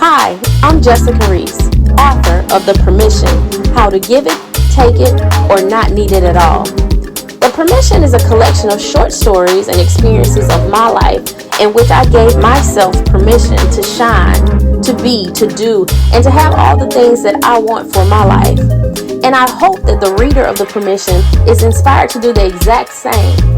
Hi, I'm Jessica Reese, author of The Permission, How to Give It, Take It, or Not Need It at All. The Permission is a collection of short stories and experiences of my life in which I gave myself permission to shine, to be, to do, and to have all the things that I want for my life. And I hope that the reader of The Permission is inspired to do the exact same.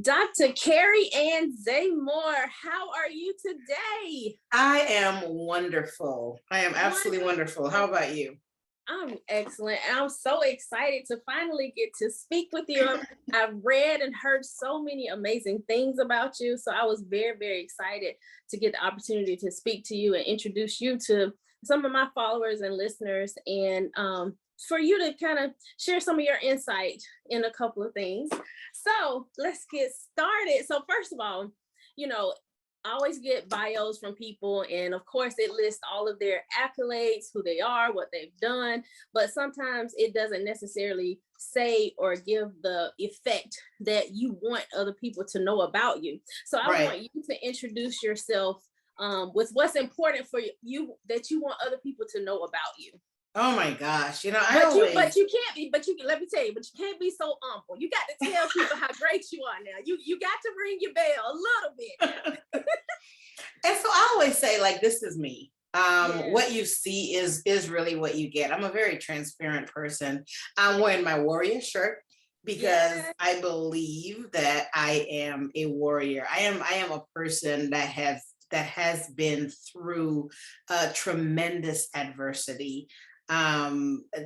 Dr. Kerry-Ann Zamore, how are you today? I am wonderful. I am absolutely wonderful. How about you? I'm excellent. And I'm so excited to finally get to speak with you. I've read and heard so many amazing things about you. So I was very, very excited to get the opportunity to speak to you and introduce you to some of my followers and listeners, and for you to kind of share some of your insight in a couple of things. So let's get started. So first of all, I always get bios from people, and of course it lists all of their accolades, who they are, what they've done, but sometimes it doesn't necessarily say or give the effect that you want other people to know about you. So I want you to introduce yourself with what's important for you that you want other people to know about you. Oh my gosh, but you can't be, let me tell you, but you can't be so humble. You got to tell people how great you are now. You got to ring your bell a little bit. And so I always say, like, this is me. What you see is really what you get. I'm a very transparent person. I'm wearing my warrior shirt because I believe that I am a warrior. I am a person that has been through tremendous adversity,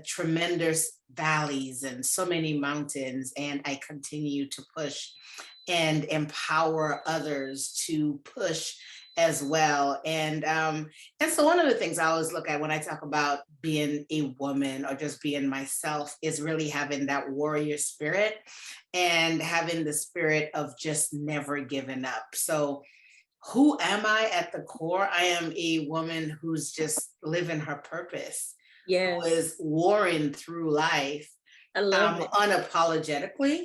tremendous valleys and so many mountains, and I continue to push and empower others to push as well. And so one of the things I always look at when I talk about being a woman or just being myself is really having that warrior spirit and having the spirit of just never giving up. So who am I at the core? I am a woman who's just living her purpose. Who is warring through life. I love it. Unapologetically.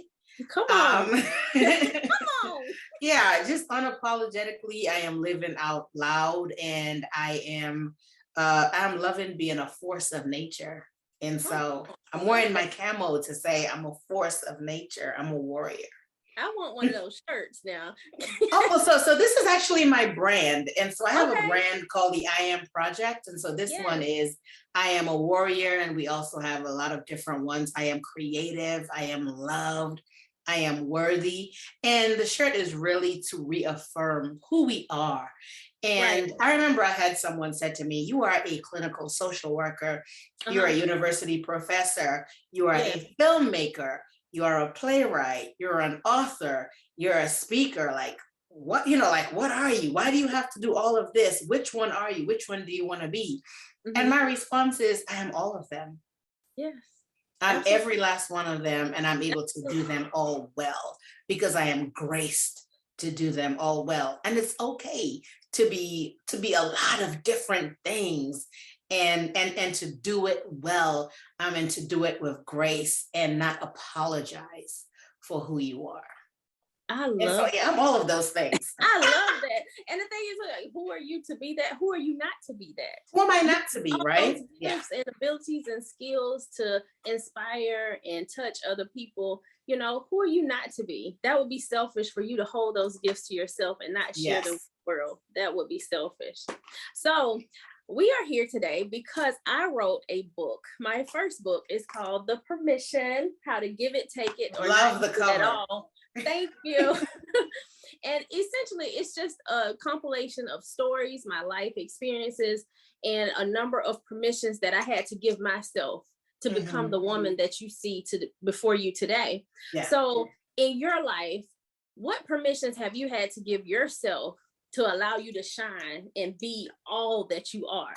Come on. Come on. Yeah, just unapologetically. I am living out loud, and I'm loving being a force of nature. And so I'm wearing my camo to say I'm a force of nature. I'm a warrior. I want one of those shirts now. So this is actually my brand. And so I have a brand called the I Am Project. And so this one is I am a warrior. And we also have a lot of different ones. I am creative. I am loved. I am worthy. And the shirt is really to reaffirm who we are. And I remember I had someone said to me, you are a clinical social worker. You're a university professor. You are a filmmaker. You are a playwright, you're an author, you're a speaker. Like, what, what are you? Why do you have to do all of this? Which one are you? Which one do you want to be? And my response is, I am all of them. Yes. I'm every last one of them, and I'm able to do them all well because I am graced to do them all well. And it's okay to be a lot of different things. And to do it well, and to do it with grace and not apologize for who you are. I love I'm all of those things. I love that. And the thing is, like, who are you to be that? Who are you not to be that? Who am I not to be, right? Gifts and abilities and skills to inspire and touch other people. Who are you not to be? That would be selfish for you to hold those gifts to yourself and not share them with the world. That would be selfish. So we are here today because I wrote a book. My first book is called The Permission, How to Give It, Take It, or Not Need It at All. Thank you. And essentially, it's just a compilation of stories, my life experiences, and a number of permissions that I had to give myself to become the woman that you see before you today. Yeah. So in your life, what permissions have you had to give yourself to allow you to shine and be all that you are?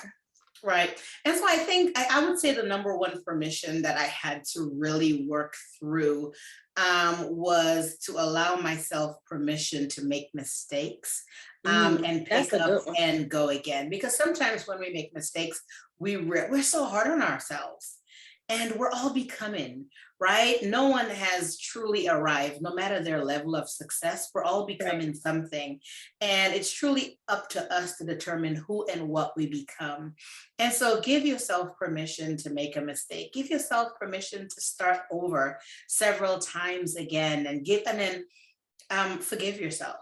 Right. And so I think I would say the number one permission that I had to really work through was to allow myself permission to make mistakes and pick up and go again. Because sometimes when we make mistakes, we're so hard on ourselves. and we're all becoming, right? No one has truly arrived, no matter their level of success. We're all becoming something. And it's truly up to us to determine who and what we become. And so give yourself permission to make a mistake. Give yourself permission to start over several times again, and forgive yourself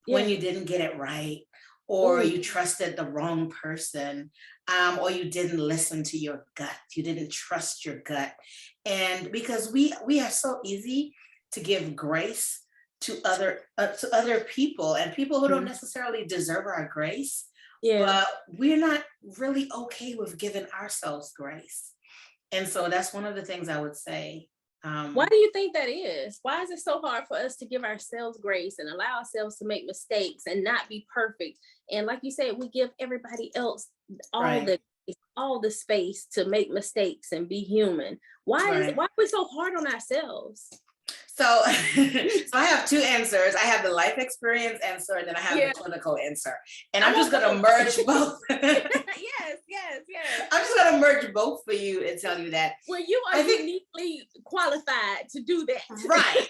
when you didn't get it right, or you trusted the wrong person, or you didn't listen to your gut, you didn't trust your gut. And because we are so easy to give grace to other people, and people who don't necessarily deserve our grace, but we're not really okay with giving ourselves grace. And so that's one of the things I would say. Why do you think that is? Why is it so hard for us to give ourselves grace and allow ourselves to make mistakes and not be perfect? And like you said, we give everybody else all the space to make mistakes and be human. Why are we so hard on ourselves? So, so I have two answers. I have the life experience answer, and then I have the clinical answer. And I'm just going to merge both. Yes. I'm just going to merge both for you and tell you that. Well, you are uniquely qualified to do that. Right.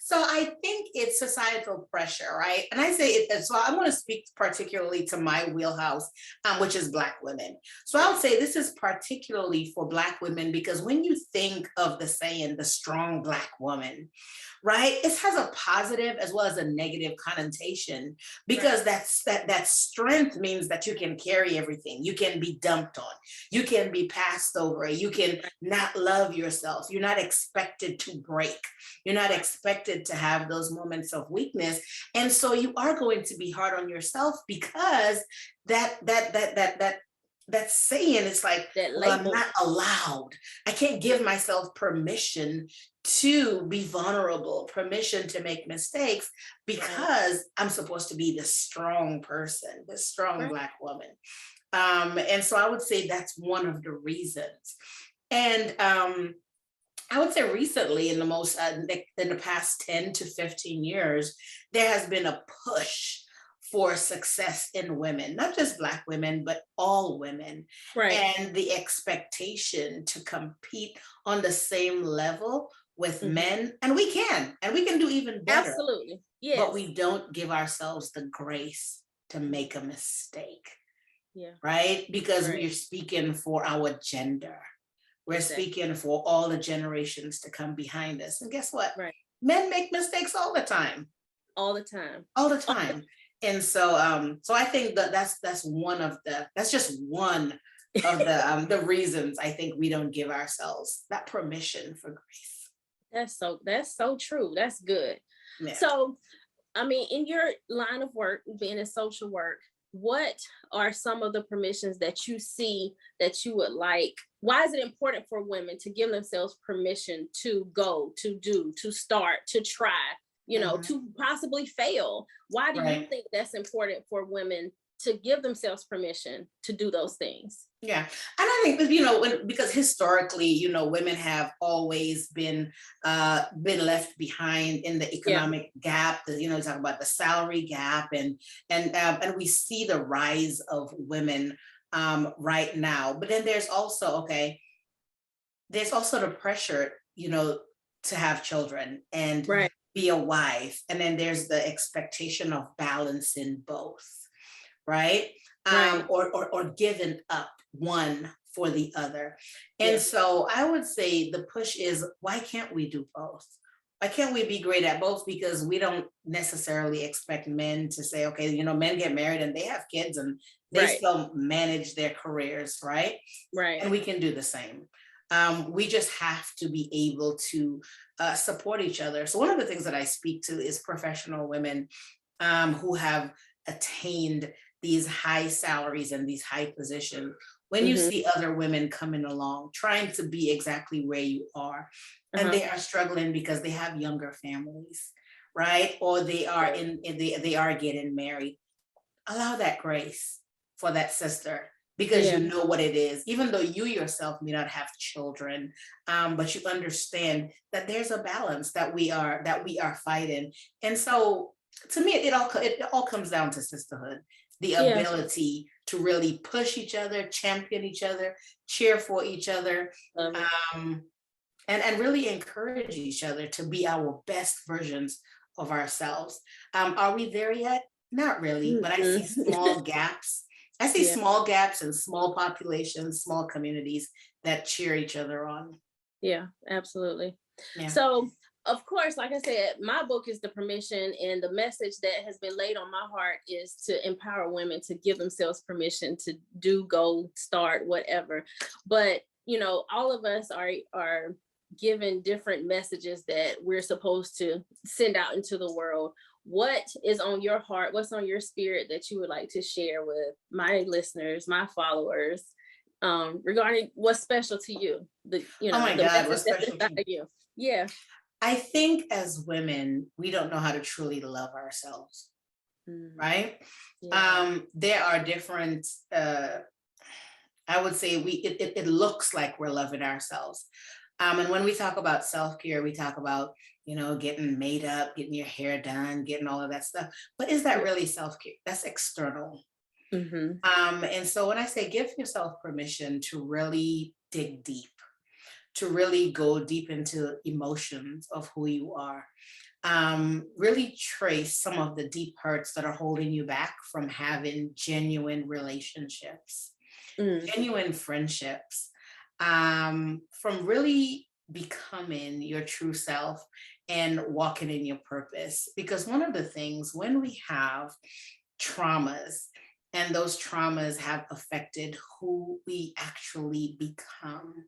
So I think it's societal pressure, right? And I say it, so I'm going to speak particularly to my wheelhouse, which is Black women. So I would say this is particularly for Black women, because when you think of the saying, the strong Black woman, right, it has a positive as well as a negative connotation, because that strength means that you can carry everything. You can be dumped on. You can be passed over. You can not love yourself. You're not expected to break. You're not expected to have those moments of weakness. And so you are going to be hard on yourself, because that saying is like, well, I'm not allowed. I can't give myself permission to be vulnerable, permission to make mistakes, because I'm supposed to be the strong person, the strong Black woman. And so I would say that's one of the reasons. And I would say recently, in the past 10 to 15 years, there has been a push for success in women, not just Black women, but all women. And the expectation to compete on the same level with men. And we can do even better. Absolutely. Yes. But we don't give ourselves the grace to make a mistake. Right? Because we're speaking for our gender. We're speaking for all the generations to come behind us. And guess what? Men make mistakes all the time. All the time. All the time. And so so I think that's just one of the reasons I think we don't give ourselves that permission for grace. That's so true. That's good. Yeah. So, I mean, in your line of work, being in social work, what are some of the permissions that you see that you would like? Why is it important for women to give themselves permission to go, to do, to start, to try, to possibly fail? Why do you think that's important for women to give themselves permission to do those things? Yeah. And I think, because historically, women have always been left behind in the economic gap, talk about the salary gap, and we see the rise of women right now. But then there's also the pressure, to have children and be a wife. And then there's the expectation of balancing both, right? Or giving up one for the other. And so I would say the push is, why can't we do both? Why can't we be great at both? Because we don't necessarily expect men to say, okay, men get married and they have kids and they still manage their careers, right? And we can do the same. We just have to be able to support each other. So one of the things that I speak to is professional women who have attained these high salaries and these high positions. When you see other women coming along, trying to be exactly where you are, and they are struggling because they have younger families, right? Or they are they are getting married. Allow that grace for that sister, because you know what it is, even though you yourself may not have children, but you understand that there's a balance that we are fighting. And so to me, it all comes down to sisterhood. the Yeah. ability to really push each other, champion each other, cheer for each other, um, and really encourage each other to be our best versions of ourselves. Are we there yet? Not really, but I see small gaps. I see Yeah. small gaps in small populations, small communities that cheer each other on. Yeah, absolutely. Yeah. So, of course, like I said, my book is The Permission, and the message that has been laid on my heart is to empower women to give themselves permission to do, go, start, whatever. But, you know, all of us are given different messages that we're supposed to send out into the world. What is on your heart? What's on your spirit that you would like to share with my listeners, my followers, regarding what's special to you? Oh my The God, message what's that's special to inside you? of you. Yeah. I think as women, we don't know how to truly love ourselves, right? Yeah. There are different, I would say it looks like we're loving ourselves. And when we talk about self-care, we talk about, getting made up, getting your hair done, getting all of that stuff. But is that really self-care? That's external. And so when I say give yourself permission to really dig deep, to really go deep into emotions of who you are, really trace some of the deep hurts that are holding you back from having genuine relationships, genuine friendships, from really becoming your true self and walking in your purpose. Because one of the things when we have traumas, and those traumas have affected who we actually become,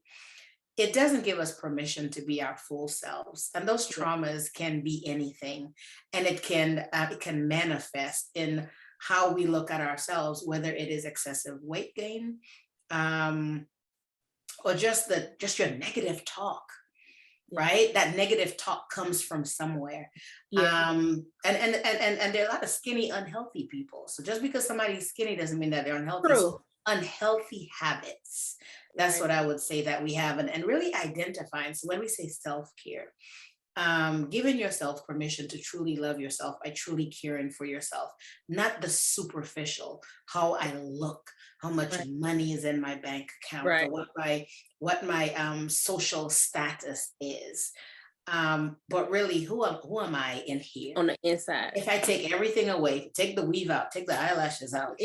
it doesn't give us permission to be our full selves. And those traumas can be anything, and it can manifest in how we look at ourselves, whether it is excessive weight gain, or just your negative talk. Right, that negative talk comes from somewhere. And there are a lot of skinny, unhealthy people. So just because somebody's skinny doesn't mean that they're unhealthy. True. So unhealthy habits, that's what I would say that we have, and really identifying. So when we say self-care, giving yourself permission to truly love yourself by truly caring for yourself, not the superficial, how I look, how much money is in my bank account, or what my social status is, but really who am I in here on the inside? If I take everything away, take the weave out, take the eyelashes out,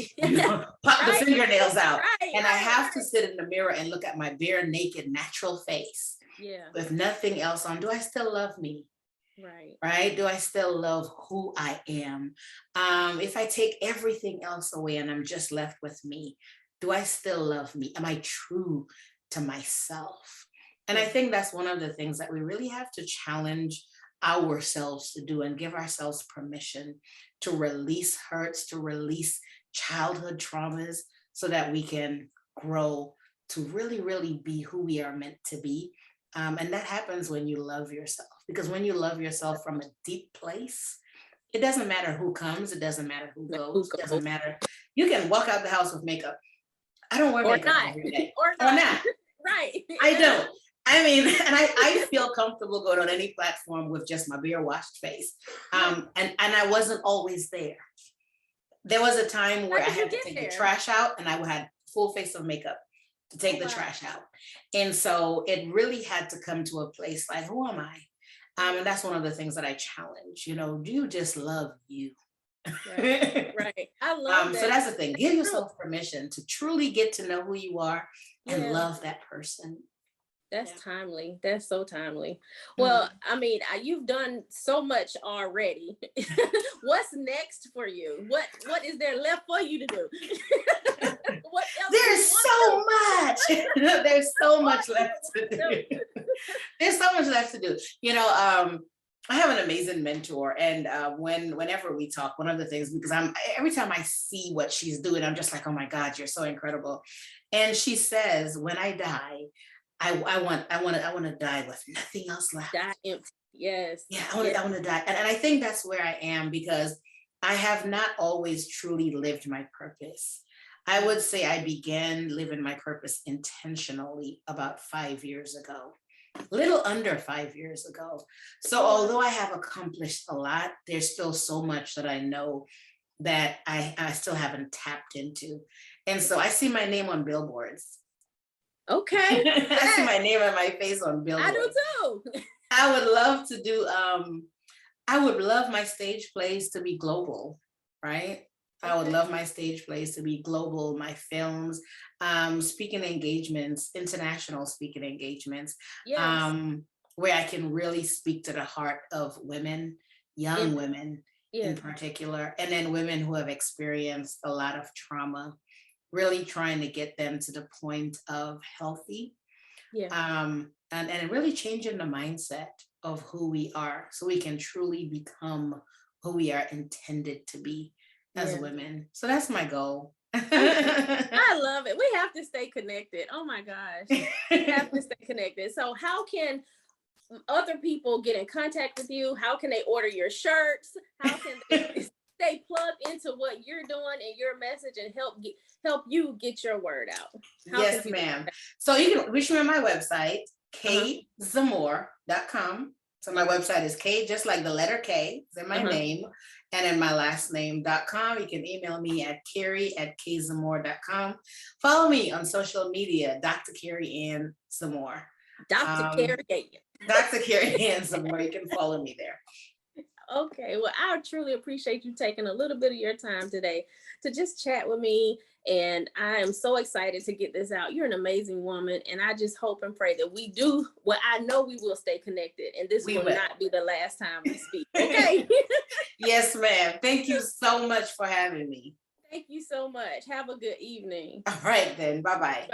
pop the fingernails out, and I have to sit in the mirror and look at my bare, naked, natural face, with nothing else on, do I still love me? Right? Do I still love who I am? If I take everything else away and I'm just left with me, do I still love me? Am I true to myself? And I think that's one of the things that we really have to challenge ourselves to do, and give ourselves permission to release hurts, to release childhood traumas, so that we can grow to really, really be who we are meant to be. And that happens when you love yourself, because when you love yourself from a deep place, it doesn't matter who comes, it doesn't matter who goes, it doesn't matter. You can walk out the house with makeup. I don't wear makeup every day. Or not. Right. I don't. I mean, and I feel comfortable going on any platform with just my bare washed face. And I wasn't always there. There was a time where I had to take the trash out, and I had full face of makeup to take the trash out. And so it really had to come to a place like, who am I? And that's one of the things that I challenge, do you just love you? Right. I love that. So that's the thing. Give yourself permission to truly get to know who you are and love that person. That's timely. That's so timely. Well, I mean, you've done so much already. What's next for you? What is there left for you to do? What else? There's so much. There's so much left to do. There's so much left to do. I have an amazing mentor, and whenever we talk, one of the things, because every time I see what she's doing, I'm just like, oh my God, you're so incredible. And she says, when I die, I want to die with nothing else left. Die empty. Yes. Yeah, I want to die. And I think that's where I am, because I have not always truly lived my purpose. I would say I began living my purpose intentionally about 5 years ago, little under 5 years ago. So although I have accomplished a lot, there's still so much that I know that I still haven't tapped into. And so I see my name on billboards. Okay. I see my name and my face on billboards. I do too. I would love to do, I would love my stage plays to be global, right? I would love my stage plays to be global, my films, speaking engagements, international speaking engagements, Yes. where I can really speak to the heart of women, young women in particular, and then women who have experienced a lot of trauma, really trying to get them to the point of healthy, and really changing the mindset of who we are so we can truly become who we are intended to be as women. So that's my goal. I love it. We have to stay connected. Oh my gosh. We have to stay connected. So how can other people get in contact with you? How can they order your shirts? How can they stay plugged into what you're doing and your message and help you get your word out? Yes, ma'am. So you can reach me on my website, Kzamore.com. So my website is K, just like the letter K, is in my name, and in my last name.com. You can email me at Kerry@Kzamore.com. Follow me on social media, Dr. Kerry-Ann Zamore. Dr. Kerry-Ann. Dr. Kerry-Ann Zamore. You can follow me there. Okay, well, I truly appreciate you taking a little bit of your time today to just chat with me. And I am so excited to get this out. You're an amazing woman. And I just hope and pray that we do. Well, I know we will stay connected. And this will not be the last time we speak. Okay. Yes, ma'am. Thank you so much for having me. Thank you so much. Have a good evening. All right, then. Bye-bye.